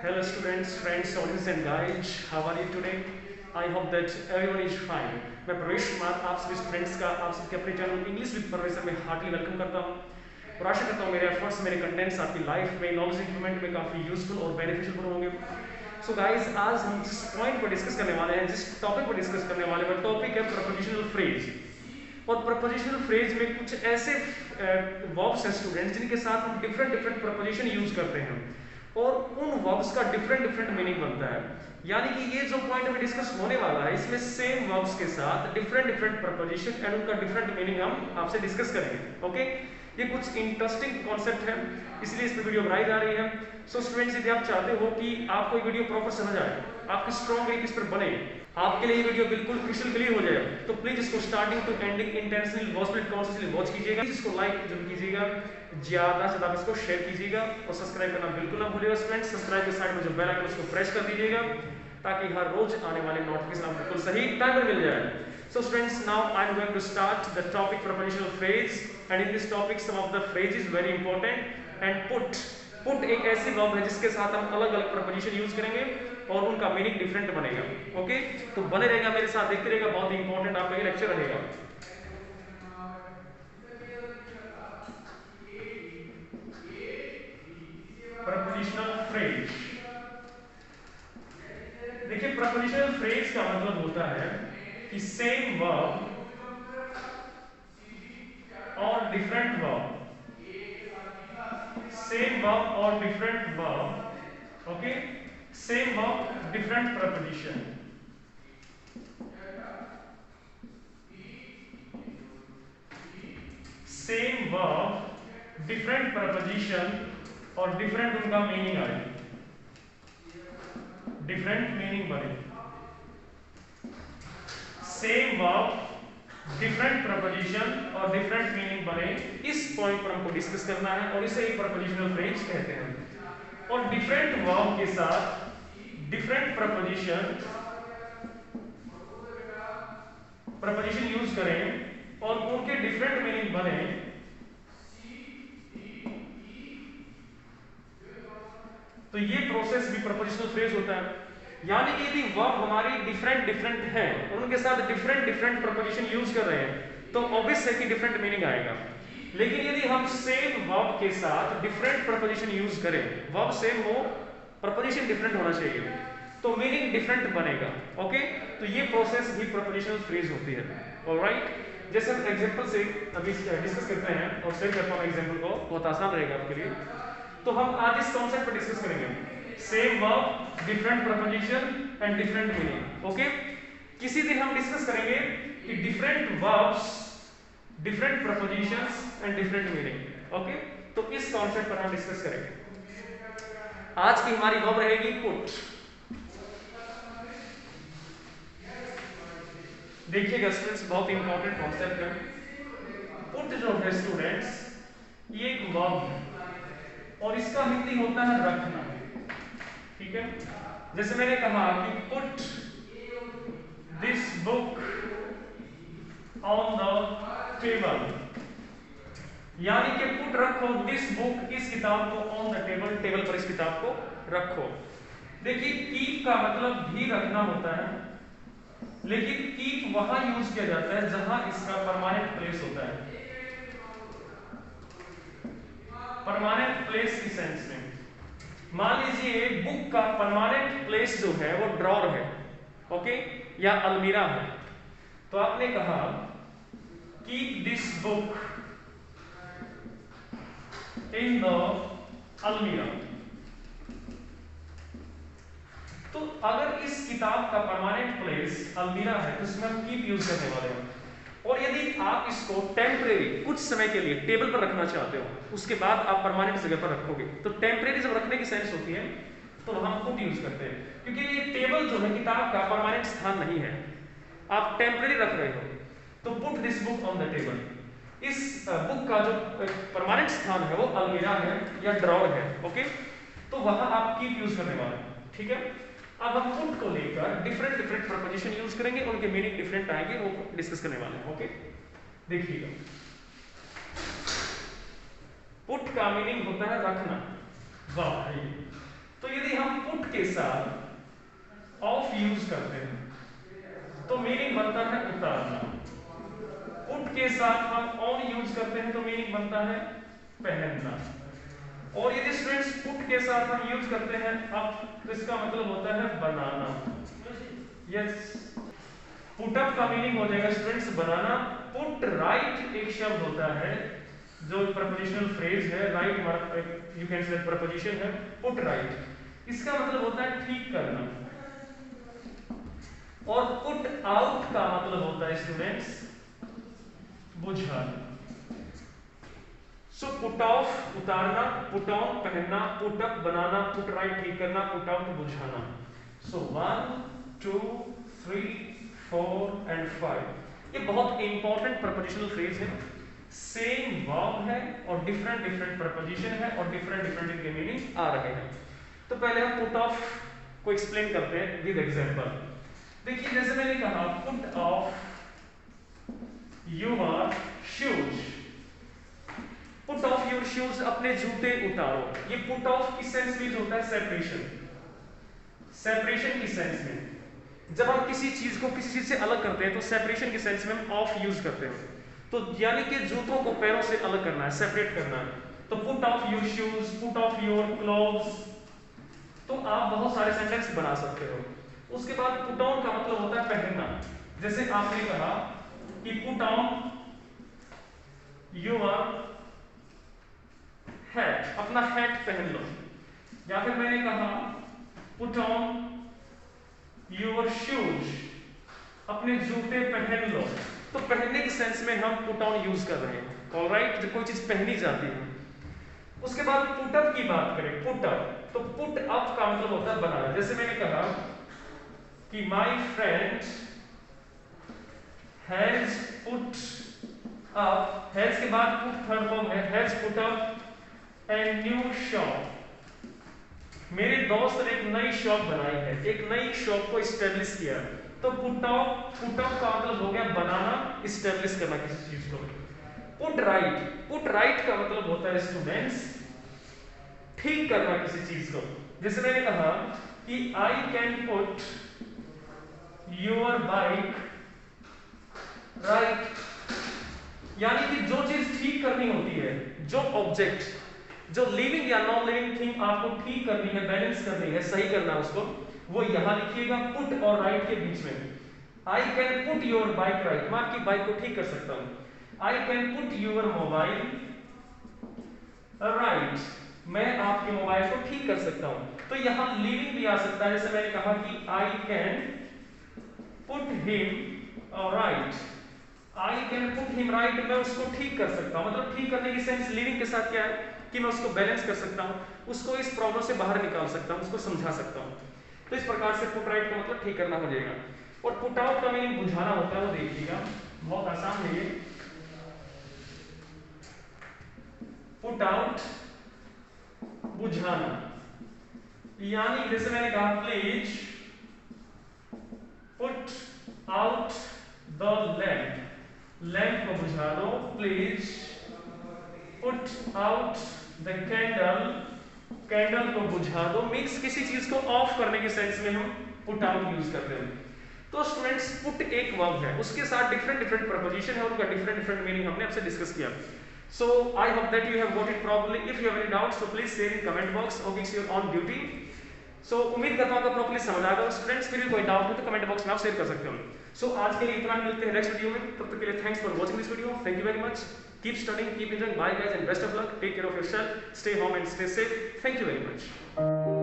Hello students, friends, audience and guides. How are you today? I hope that everyone is fine. मैं प्रवेश कुमार आप सभी students का आप सबके अपने चैनल इंग्लिश विद प्रोफेसर में हार्टली वेलकम करता हूँ और आशा करता हूँ मेरे एफर्ट्स मेरे कंटेंट्स आपकी लाइफ में नॉलेज इंप्रूवमेंट में काफ़ी यूजफुल और बेनिफिशियल होंगे। सो गाइस आज हम जिस पॉइंट पर डिस्कस करने वाले हैं, जिस टॉपिक पर डिस्कस करने वाले हैं, टॉपिक है प्रपोजिशनल फ्रेज। और प्रपोजिशनल फ्रेज में कुछ ऐसे वर्ब्स हैं स्टूडेंट्स जिनके साथ हम डिफरेंट डिफरेंट प्रपोजिशन यूज करते हैं और उन वर्ब्स का डिफरेंट डिफरेंट मीनिंग बनता है। यानी कि ये जो पॉइंट अभी डिस्कस होने वाला है इसमें सेम वर्ब्स के साथ डिफरेंट डिफरेंट प्रपोजिशन एंड उनका डिफरेंट मीनिंग हम आपसे डिस्कस करेंगे। ओके, ये कुछ इंटरेस्टिंग कॉन्सेप्ट है इसलिए इस पे वीडियो बनाई जा रही है। सो स्टूडेंट्स, यदि आप चाहते हो कि आपको ये वीडियो प्रॉपर समझ आए, आपकी स्ट्रॉन्ग ग्रिप इस पर बने, आपके लिए ये वीडियो बिल्कुल क्रिस्टल क्लियर हो जाए, तो प्लीज इसको starting to ending intentionally consciously watch कीजिएगा। इसको लाइक जरूर कीजिएगा, ज्यादा से ज्यादा इसको शेयर कीजिएगा और सब्सक्राइब करना बिल्कुल ना भूलिएगा स्टूडेंट्स। सब्सक्राइब के साइड में जो बेल आइकन उसको प्रेस कर दीजिएगा ताकि हर रोज आने वाले नोटिफिकेशन आपको बिल्कुल सही टाइम पर मिल जाए। So students, now I am going to start the topic prepositional phrase, and in this topic some of the phrase is very important. And put एक ऐसी वर्ब है जिसके साथ हम अलग अलग प्रपोजिशन यूज करेंगे और उनका मीनिंग डिफरेंट बनेगा। ओके, तो बने रहेगा मेरे साथ, देखते रहेगा, बहुत ही इंपॉर्टेंट आपका ये लेक्चर रहेगा। प्रपोजिशनल फ्रेज, देखिए प्रपोजिशनल फ्रेज का मतलब होता है कि सेम वर्ब और different verb, same verb or different verb, okay, same verb different preposition, same verb different preposition और different उनका मीनिंग आए, different मीनिंग बने। same verb डिफरेंट प्रपोजिशन और डिफरेंट मीनिंग बने, इस पॉइंट पर हमको डिस्कस करना है और इसे ही प्रपोजिशनल फ्रेज कहते हैं। और डिफरेंट वर्ब के साथ डिफरेंट प्रपोजिशन यूज करें और उनके डिफरेंट मीनिंग बने, तो ये प्रोसेस भी प्रपोजिशनल फ्रेज होता है। यानी कि यदि वर्ब हमारी डिफरेंट डिफरेंट है और उनके साथ डिफरेंट डिफरेंट प्रपोजिशन यूज कर रहे हैं तो ऑब्वियस है कि डिफरेंट मीनिंग आएगा। लेकिन यदि हम सेम वर्ब के साथ डिफरेंट प्रपोजिशन यूज करें, वर्ब सेम हो, प्रपोजिशन डिफरेंट होना चाहिए, तो मीनिंग डिफरेंट बनेगा। ओके, तो ये प्रोसेस भी प्रपोजिशनल फ्रेज होती है। ऑलराइट, जैसे हम एग्जांपल से अभी डिस्कस करते हैं और शेयर करता हूं एग्जांपल को, बहुत आसान रहेगा आपके लिए। तो हम आज इस कॉन्सेप्ट पर डिस्कस करेंगे, same verb different preposition and different meaning. Okay, किसी दिन हम डिस्कस करेंगे कि different verbs different propositions and different meaning. Okay, तो इस कॉन्सेप्ट पर हम डिस्कस करेंगे। आज की हमारी वर्ब रहेगी पुट। देखिएगा स्टूडेंट्स, बहुत इंपॉर्टेंट कॉन्सेप्ट है। पुट जो है स्टूडेंट्स, ये एक वर्ब है और इसका हिंदी होता है रखना। ठीक है, जैसे मैंने कहा कि put this book on the table, यानी कि पुट रखो दिस बुक, इस किताब को, ऑन द टेबल, टेबल पर इस किताब को रखो। देखिए कीप का मतलब भी रखना होता है, लेकिन कीप वहां यूज किया जाता है जहां इसका परमानेंट प्लेस होता है, परमानेंट प्लेस की सेंस में। मान लीजिए बुक का परमानेंट प्लेस जो है वो ड्रॉर है, ओके, या अलमीरा है, तो आपने कहा keep this book in the अलमीरा। तो अगर इस किताब का परमानेंट प्लेस अलमीरा है तो इसमें हम कीप यूज करने वाले हैं। और यदि आप इसको टेम्परेरी कुछ समय के लिए टेबल पर रखना चाहते हो, उसके बाद आप परमानेंट जगह पर रखोगे, तो टेम्परेरी जब रखने की सेंस होती है तो हम पुट यूज करते हैं, क्योंकि ये टेबल जो है किताब का परमानेंट स्थान नहीं है, आप टेम्परेरी रख रहे हो। तो put this book on the table, इस बुक का जो परमानेंट स्थान है वो अलमीरा है या ड्रॉर है। ओके, तो वहां आप कीप यूज करने वाले हैं। ठीक है, अब हम पुट को लेकर डिफरेंट डिफरेंट प्रपोजिशन यूज करेंगे, उनके मीनिंग डिफरेंट आएंगे, वो डिस्कस करने वाले हैं। ओके, देखिएगा, पुट का मीनिंग होता है रखना। वाह, तो यदि हम पुट के साथ ऑफ यूज करते हैं तो मीनिंग बनता है उतारना। पुट के साथ हम ऑन यूज करते हैं तो मीनिंग बनता है पहनना। और यदि स्टूडेंट्स पुट के साथ हम यूज करते हैं अप तो इसका मतलब होता है बनाना। यस, पुट अप का मीनिंग हो जाएगा स्टूडेंट्स बनाना। पुट राइट एक शब्द होता है जो प्रपोजिशनल फ्रेज है, right you can say preposition है पुट राइट, इसका मतलब होता है ठीक करना। और पुट आउट का मतलब होता है स्टूडेंट्स बुझाना। सो पुट ऑफ उतारना, पुट ऑन पहनना, पुट अप बनाना, पुट राइट ठीक करना, पुट आउट बुझाना। सो 1 2 3 4 एंड 5 ये बहुत इंपॉर्टेंट प्रपोजिशनल फ्रेज है। सेम वर्ब है और डिफरेंट डिफरेंट प्रपोजिशन है और डिफरेंट डिफरेंट इनके मीनिंग आ रहे हैं। तो पहले हम पुट ऑफ को एक्सप्लेन करते हैं विद एग्जांपल। देखिए जैसे मैंने कहा put off your shoes, put off your shoes अपने जूते उतारो। ये पुट ऑफ किस सेंस में होता है? सेपरेशन, सेपरेशन की सेंस में। जब हम किसी चीज को किसी चीज से अलग करते हैं तो सेपरेशन के सेंस में हम ऑफ यूज करते हैं। तो यानी कि जूतों को पैरों से अलग करना है, सेपरेट करना है। तो put off your shoes, put off your clothes, तो आप बहुत सारे सेंटेंस बना सकते हो। उसके बाद पुट ऑन का मतलब होता है पहनना। जैसे आपने कहा कि पुट ऑन योर हैट, अपना हैट पहन लो। या फिर मैंने कहा पुट ऑन योर शूज, अपने जूते पहन लो। तो पहनने के सेंस में हम पुट ऑन यूज कर रहे हैं। ऑलराइट, जब कोई चीज पहनी जाती है। उसके बाद पुट अप की बात करें, पुट अप, तो पुट अप का मतलब होता है बनाना। जैसे मैंने कहा कि my friend has put up, has के बाद पुट थर्ड फॉर्म है, has put up a new shop. मेरे दोस्त ने एक नई शॉप बनाई है, एक नई शॉप को इस्टेब्लिश किया। तो पुट अप का मतलब हो गया बनाना, इस्टेब्लिश करना किसी चीज को। पुट राइट, पुट राइट का मतलब होता है स्टूडेंट्स ठीक करना किसी चीज को। जैसे मैंने कहा कि I can put your bike right, यानी कि जो चीज ठीक करनी होती है, जो ऑब्जेक्ट, जो लिविंग या नॉन लिविंग थिंग आपको ठीक करनी है, बैलेंस करनी है, सही करना है उसको, वो यहां लिखिएगा पुट और राइट के बीच में। I can put your bike right, मैं आपकी बाइक को ठीक कर सकता हूं। I can put your mobile right, मैं आपके मोबाइल को ठीक कर सकता हूं। तो यहां लिविंग भी आ सकता है। जैसे मैंने कहा कि I can put him right, I can put him right, मैं उसको ठीक कर सकता हूं। मतलब ठीक करने की सेंस लिविंग के साथ क्या है कि मैं उसको बैलेंस कर सकता हूं, उसको इस प्रॉब्लम से बाहर निकाल सकता हूं, उसको समझा सकता हूं। तो इस प्रकार से पुट राइट का मतलब ठीक करना हो जाएगा। और पुट आउट का मीनिंग बुझाना होता है, वो देखिएगा बहुत आसान है ये। पुट आउट बुझाना, यानी जैसे मैंने कहा please put out the lamp, lamp को बुझा दो। Please put out the candle, candle को बुझा दो। मीन्स किसी चीज को ऑफ करने के सेंस में हम पुट आउट यूज करते हैं। तो स्टूडेंट्स पुट एक वर्ब है, उसके साथ डिफरेंट डिफरेंट प्रपोजिशन है और उनका डिफरेंट डिफरेंट मीनिंग हमने आपसे डिस्कस किया। So I hope that you have got it properly. If you have any doubts, so please share in comment box or it's your own duty. So उम्मीद करता हूँ आपको प्रॉपर्ली समझ आ गया। Students फिर भी कोई डाउट हो तो कमेंट बॉक्स में आप शेयर कर सकते हो। So आज के लिए इतना, मिलते हैं नेक्स्ट वीडियो में। तब तक के लिए thanks for watching this video. Thank you very much. Keep studying, keep enjoying. Bye guys and best of luck. Take care of yourself. Stay home and stay safe. Thank you very much.